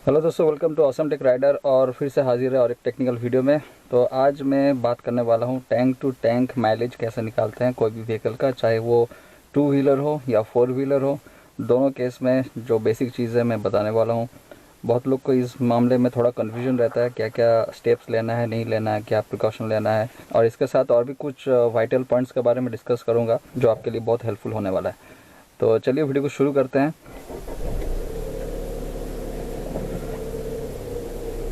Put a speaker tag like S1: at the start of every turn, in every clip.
S1: Hello दोस्तों, welcome to Awesome Tech Rider. और फिर से हाजिर है और एक टेक्निकल वीडियो में। तो आज मैं बात करने वाला हूँ टैंक टू टैंक माइलेज कैसे निकालते हैं कोई भी व्हीकल का, चाहे वो 2 व्हीलर हो या 4 व्हीलर हो। दोनों केस में जो बेसिक चीज़ें मैं बताने वाला हूँ। बहुत लोग को इस मामले में थोड़ा कन्फ्यूजन रहता है, क्या क्या स्टेप्स लेना है, नहीं लेना है, क्या प्रिकॉशन लेना है। और इसके साथ और भी कुछ वाइटल पॉइंट्स के बारे में डिस्कस करूँगा जो आपके लिए बहुत हेल्पफुल होने वाला है। तो चलिए वीडियो को शुरू करते हैं।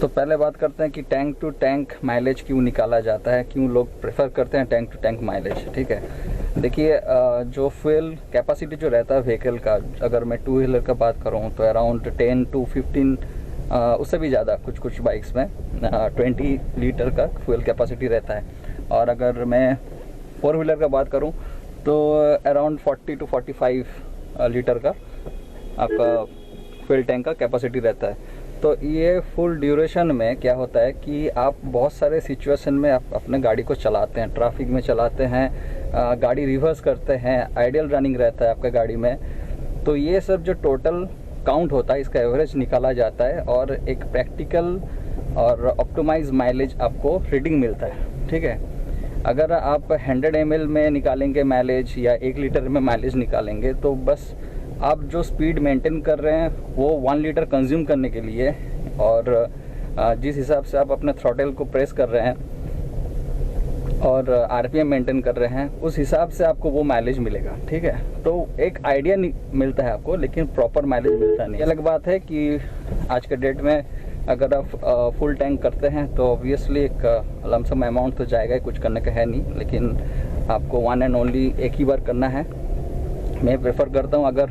S1: तो पहले बात करते हैं कि टैंक टू टैंक माइलेज क्यों निकाला जाता है, क्यों लोग प्रेफर करते हैं टैंक टू टैंक माइलेज। ठीक है, देखिए जो फ्यूल कैपेसिटी जो रहता है व्हीकल का, अगर मैं 2 व्हीलर का बात करूँ तो अराउंड 10 to 15 उससे भी ज़्यादा कुछ बाइक्स में 20 लीटर का फ्यूल कैपेसिटी रहता है। और अगर मैं 4 व्हीलर का बात करूँ तो अराउंड 40 to 45 लीटर का आपका फ्यूल टैंक का कैपेसिटी रहता है। तो ये फुल ड्यूरेशन में क्या होता है कि आप बहुत सारे सिचुएशन में आप अपने गाड़ी को चलाते हैं, ट्रैफिक में चलाते हैं, गाड़ी रिवर्स करते हैं, आइडियल रनिंग रहता है आपका गाड़ी में। तो ये सब जो टोटल काउंट होता है, इसका एवरेज निकाला जाता है और एक प्रैक्टिकल और ऑप्टिमाइज माइलेज आपको रीडिंग मिलता है। ठीक है, अगर आप 100 ml में निकालेंगे माइलेज या 1 लीटर में माइलेज निकालेंगे तो बस आप जो स्पीड मेंटेन कर रहे हैं वो 1 लीटर कंज्यूम करने के लिए, और जिस हिसाब से आप अपने थ्रॉटल को प्रेस कर रहे हैं और आरपीएम मेंटेन कर रहे हैं, उस हिसाब से आपको वो माइलेज मिलेगा। ठीक है, तो एक आइडिया मिलता है आपको, लेकिन प्रॉपर माइलेज मिलता नहीं। अलग बात है कि आज के डेट में अगर आप फुल टैंक करते हैं तो ऑब्वियसली एक लमसम अमाउंट तो जाएगा ही, कुछ करने का है नहीं, लेकिन आपको वन एंड ओनली एक ही बार करना है। मैं प्रेफर करता हूँ अगर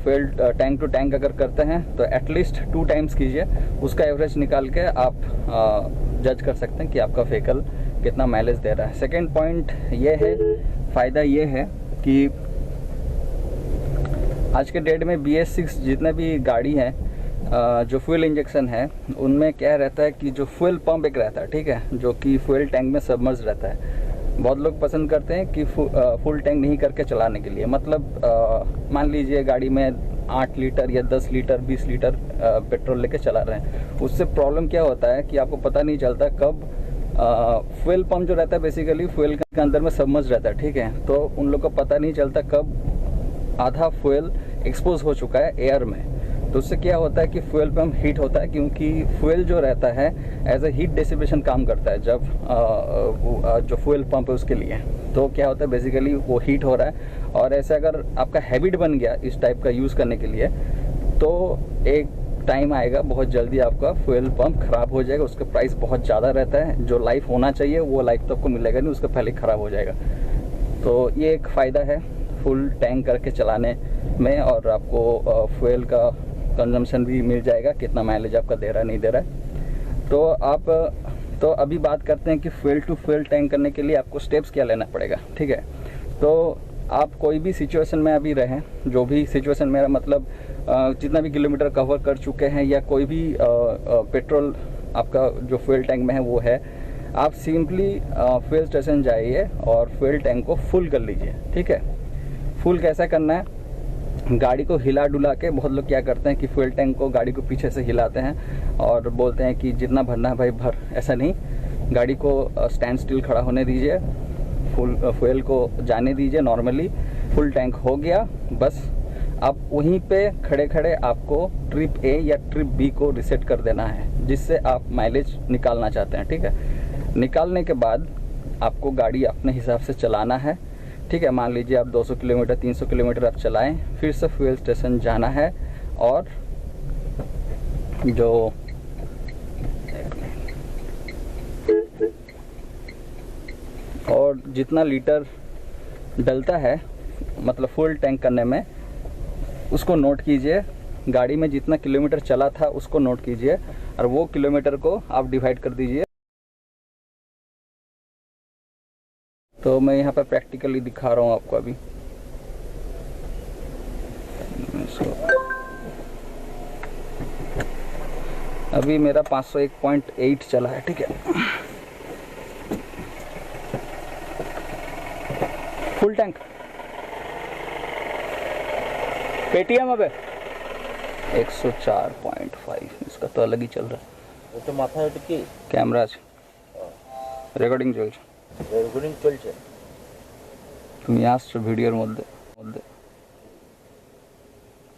S1: फ्यूल टैंक टू टैंक अगर करते हैं तो एटलीस्ट 2 टाइम्स कीजिए, उसका एवरेज निकाल के आप जज कर सकते हैं कि आपका व्हीकल कितना माइलेज दे रहा है। सेकेंड पॉइंट ये है, फ़ायदा ये है कि आज के डेट में BS6 जितने भी गाड़ी हैं जो फ्यूल इंजेक्शन है, उनमें क्या रहता है कि जो फ्यूल पंप एक रहता है, ठीक है, जो कि फ्यूल टैंक में सबमर्ज रहता है। बहुत लोग पसंद करते हैं कि फुल टैंक नहीं करके चलाने के लिए, मतलब मान लीजिए गाड़ी में 8 लीटर या 10 लीटर 20 लीटर पेट्रोल लेके चला रहे हैं। उससे प्रॉब्लम क्या होता है कि आपको पता नहीं चलता कब फ्यूल पंप जो रहता है बेसिकली फ्यूल के अंदर में सबमर्ज रहता है। ठीक है, तो उन लोग को पता नहीं चलता कब आधा फ्यूल एक्सपोज हो चुका है एयर में। तो उससे क्या होता है कि फ्यूल पंप हीट होता है, क्योंकि फ्यूल जो रहता है एज ए हीट डिसिपेशन काम करता है जब जो फ्यूल पंप है उसके लिए। तो क्या होता है बेसिकली वो हीट हो रहा है, और ऐसे अगर आपका हैबिट बन गया इस टाइप का यूज़ करने के लिए तो एक टाइम आएगा बहुत जल्दी आपका फ्यूल पंप ख़राब हो जाएगा। उसका प्राइस बहुत ज़्यादा रहता है, जो लाइफ होना चाहिए वो लाइफ तो आपको मिलेगा नहीं, उसका पहले ख़राब हो जाएगा। तो ये एक फ़ायदा है फुल टैंक करके चलाने में, और आपको फ्यूल का कंजम्पशन भी मिल जाएगा, कितना माइलेज आपका दे रहा है नहीं दे रहा है। तो अभी बात करते हैं कि फ्यूल टू फ्यूल टैंक करने के लिए आपको स्टेप्स क्या लेना पड़ेगा। ठीक है, तो आप कोई भी सिचुएशन में अभी रहें, जो भी सिचुएशन, मेरा मतलब जितना भी किलोमीटर कवर कर चुके हैं या कोई भी पेट्रोल आपका जो फ्यूल टैंक में है वो है, आप सिंपली फ्यूल स्टेशन जाइए और फ्यूल टैंक को फुल कर लीजिए। ठीक है, फुल कैसा करना है, गाड़ी को हिला डुला के, बहुत लोग क्या करते हैं कि फ्यूल टैंक को गाड़ी को पीछे से हिलाते हैं और बोलते हैं कि जितना भरना है भाई भर। ऐसा नहीं, गाड़ी को स्टैंड स्टिल खड़ा होने दीजिए, फ्यूल को जाने दीजिए नॉर्मली। फुल टैंक हो गया, बस आप वहीं पे खड़े खड़े आपको ट्रिप A या ट्रिप B को रिसेट कर देना है, जिससे आप माइलेज निकालना चाहते हैं। ठीक है, निकालने के बाद आपको गाड़ी अपने हिसाब से चलाना है। ठीक है, मान लीजिए आप 200 किलोमीटर 300 किलोमीटर आप चलाएं, फिर से फ्यूल स्टेशन जाना है और जितना लीटर डलता है मतलब फुल टैंक करने में, उसको नोट कीजिए। गाड़ी में जितना किलोमीटर चला था उसको नोट कीजिए और वो किलोमीटर को आप डिवाइड कर दीजिए। तो मैं यहाँ पर प्रैक्टिकली दिखा रहा हूँ आपको। अभी मेरा 501.8 चला है। ठीक है, फुल टैंक पेटीएम अब 104.5 तो अलग ही चल रहा है।
S2: तो माथा কি
S1: ক্যামেরা আছে, রেকর্ডিং চলছে,
S2: রেকর্ডিং চলছে।
S1: তুমি আসছো ভিডিওর মধ্যে মধ্যে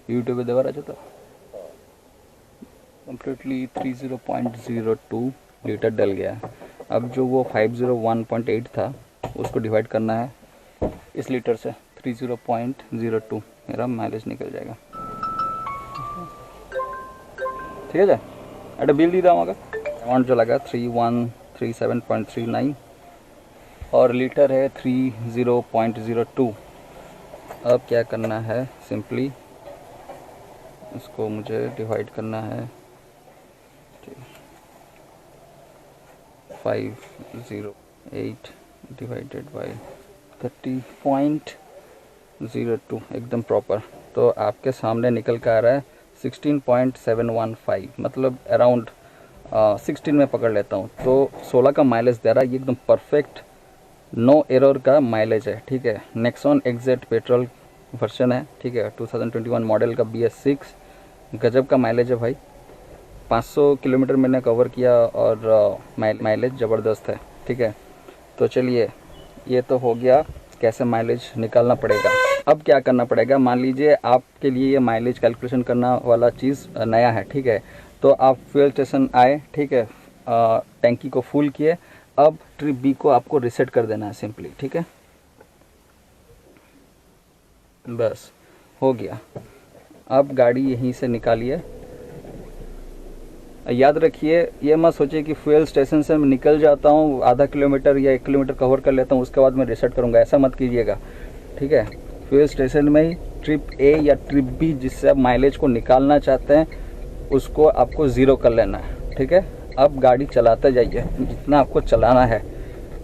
S1: ইউটিউবে দেওয়ার আছে তো। कम्प्लीटली 30.02 लीटर डल गया। अब जो वो 501.8 था उसको डिवाइड करना है इस लीटर से, 30.02 मेरा माइलेज निकल जाएगा। ठीक है, একটা बिल दी दाऊँगा। अमाउंट जो लगा 3137.39 और लीटर है 30.02। अब क्या करना है, सिंपली इसको मुझे डिवाइड करना है 508 डिवाइडेड बाय 30.02 एकदम प्रॉपर। तो आपके सामने निकल कर आ रहा है 16.715, मतलब अराउंड 16 में पकड़ लेता हूँ तो 16 का माइलेज दे रहा है। ये एकदम परफेक्ट नो एरर का माइलेज है। ठीक है, नेक्सॉन एक्जेट पेट्रोल वर्जन है। ठीक है, 2021 मॉडल का BS6 गजब का माइलेज है भाई। 500 किलोमीटर मैंने कवर किया और माइलेज ज़बरदस्त है। ठीक है, तो चलिए ये तो हो गया कैसे माइलेज निकालना पड़ेगा। अब क्या करना पड़ेगा, मान लीजिए आपके लिए ये माइलेज कैलकुलेशन करना वाला चीज़ नया है। ठीक है, तो आप फ्यूल स्टेशन आए, ठीक है, टैंकी को फुल किए। अब ट्रिप B को आपको रिसेट कर देना है सिंपली। ठीक है, बस हो गया। अब गाड़ी यहीं से निकालिए। याद रखिए, ये मत सोचिए कि फ्यूल स्टेशन से मैं निकल जाता हूँ, आधा किलोमीटर या 1 किलोमीटर कवर कर लेता हूँ, उसके बाद मैं रिसेट करूँगा, ऐसा मत कीजिएगा। ठीक है, फ्यूल स्टेशन में ही ट्रिप A या ट्रिप B जिससे आप माइलेज को निकालना चाहते हैं उसको आपको ज़ीरो कर लेना है। ठीक है, अब गाड़ी चलाते जाइए, जितना आपको चलाना है।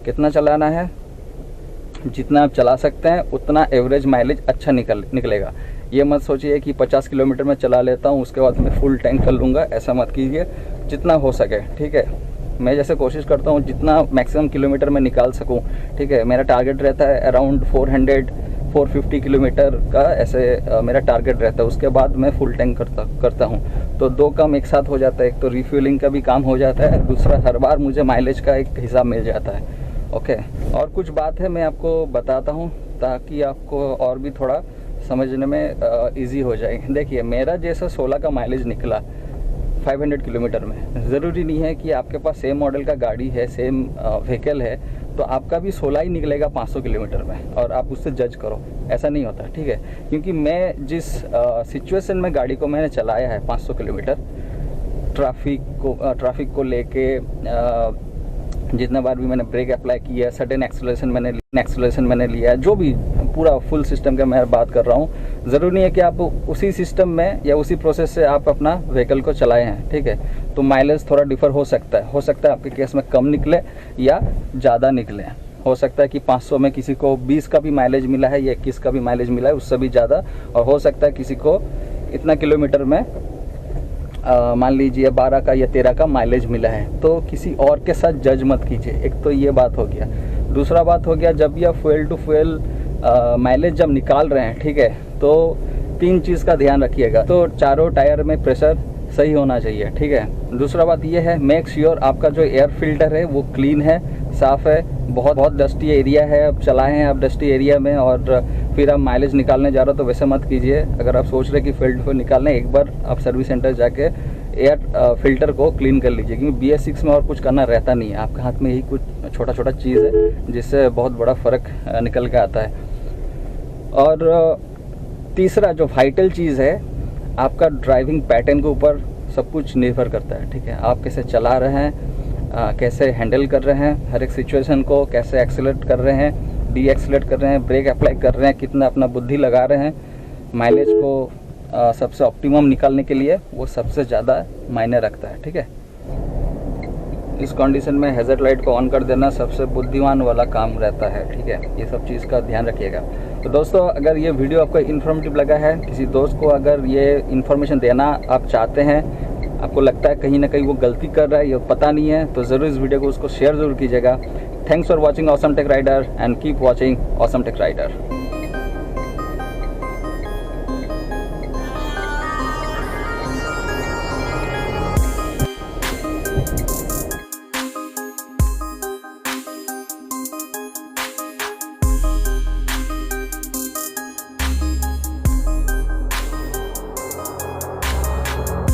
S1: कितना चलाना है, जितना आप चला सकते हैं उतना एवरेज माइलेज अच्छा निकलेगा। ये मत सोचिए कि 50 किलोमीटर में चला लेता हूँ उसके बाद मैं फुल टैंक कर लूँगा, ऐसा मत कीजिए। जितना हो सके, ठीक है, मैं जैसे कोशिश करता हूँ जितना मैक्सिमम किलोमीटर में निकाल सकूँ। ठीक है, मेरा टारगेट रहता है अराउंड 450 किलोमीटर का, ऐसे मेरा टारगेट रहता है। उसके बाद मैं फुल टैंक करता हूँ। तो 2 काम एक साथ हो जाता है, एक तो रिफ्यूलिंग का भी काम हो जाता है, दूसरा हर बार मुझे माइलेज का एक हिसाब मिल जाता है। ओके, और कुछ बात है मैं आपको बताता हूँ ताकि आपको और भी थोड़ा समझने में इजी हो जाए। देखिए, मेरा जैसा 16 का माइलेज निकला 500 किलोमीटर में, ज़रूरी नहीं है कि आपके पास सेम मॉडल का गाड़ी है, सेम व्हीकल है तो आपका भी 16 ही निकलेगा 500 किलोमीटर में और आप उससे जज करो, ऐसा नहीं होता। ठीक है, क्योंकि मैं जिस सिचुएशन में गाड़ी को मैंने चलाया है 500 किलोमीटर, ट्रैफिक को लेके जितना बार भी मैंने ब्रेक अप्लाई किया, सडन एक्सेलरेशन मैंने लिया, जो भी पूरा फुल सिस्टम का मैं बात कर रहा हूँ। ज़रूरी नहीं है कि आप उसी सिस्टम में या उसी प्रोसेस से आप अपना व्हीकल को चलाए हैं। ठीक है, तो माइलेज थोड़ा डिफर हो सकता है आपके केस में कम निकले या ज़्यादा निकले। हो सकता है कि 500 में किसी को 20 का भी माइलेज मिला है या 21 का भी माइलेज मिला है, उससे भी ज़्यादा, और हो सकता है किसी को इतना किलोमीटर में मान लीजिए 12 का या 13 का माइलेज मिला है। तो किसी और के साथ जज मत कीजिए। एक तो ये बात हो गया। दूसरा बात हो गया, जब यह फ्यूल टू फ्यूल माइलेज जब निकाल रहे हैं, ठीक है, तो 3 चीज़ का ध्यान रखिएगा। तो चारों टायर में प्रेशर सही होना चाहिए। ठीक है, दूसरा बात ये है, मेक श्योर आपका जो एयर फिल्टर है वो क्लीन है, साफ़ है। बहुत डस्टी एरिया है, अब चलाए हैं आप डस्टी एरिया में और फिर आप माइलेज निकालने जा रहे हो तो वैसे मत कीजिए। अगर आप सोच रहे कि फ्यूल टू निकालना है, एक बार आप सर्विस सेंटर जाके एयर फिल्टर को क्लीन कर लीजिए, क्योंकि BS6 में और कुछ करना रहता नहीं है। आपके हाथ में यही कुछ छोटा चीज़ है जिससे बहुत बड़ा फ़र्क निकल के आता है। और तीसरा जो वाइटल चीज़ है, आपका ड्राइविंग पैटर्न के ऊपर सब कुछ निर्भर करता है। ठीक है, आप कैसे चला रहे हैं, कैसे हैंडल कर रहे हैं हर एक सिचुएशन को, कैसे एक्सेलरेट कर रहे हैं, डी एक्सेलरेट कर रहे हैं, ब्रेक अप्लाई कर रहे हैं, कितना अपना बुद्धि लगा रहे हैं, माइलेज को सबसे ऑप्टिमम निकालने के लिए वो सबसे ज़्यादा मायने रखता है। ठीक है, इस कंडीशन में हैज़र्ड लाइट को ऑन कर देना सबसे बुद्धिमान वाला काम रहता है। ठीक है, ये सब चीज़ का ध्यान रखिएगा। तो दोस्तों, अगर ये वीडियो आपको इन्फॉर्मेटिव लगा है, किसी दोस्त को अगर ये इन्फॉर्मेशन देना आप चाहते हैं, आपको लगता है कहीं ना कहीं वो गलती कर रहा है, ये पता नहीं है, तो ज़रूर इस वीडियो को उसको शेयर ज़रूर कीजिएगा। Thanks for watching Awesome Tech Rider and keep watching Awesome Tech rider.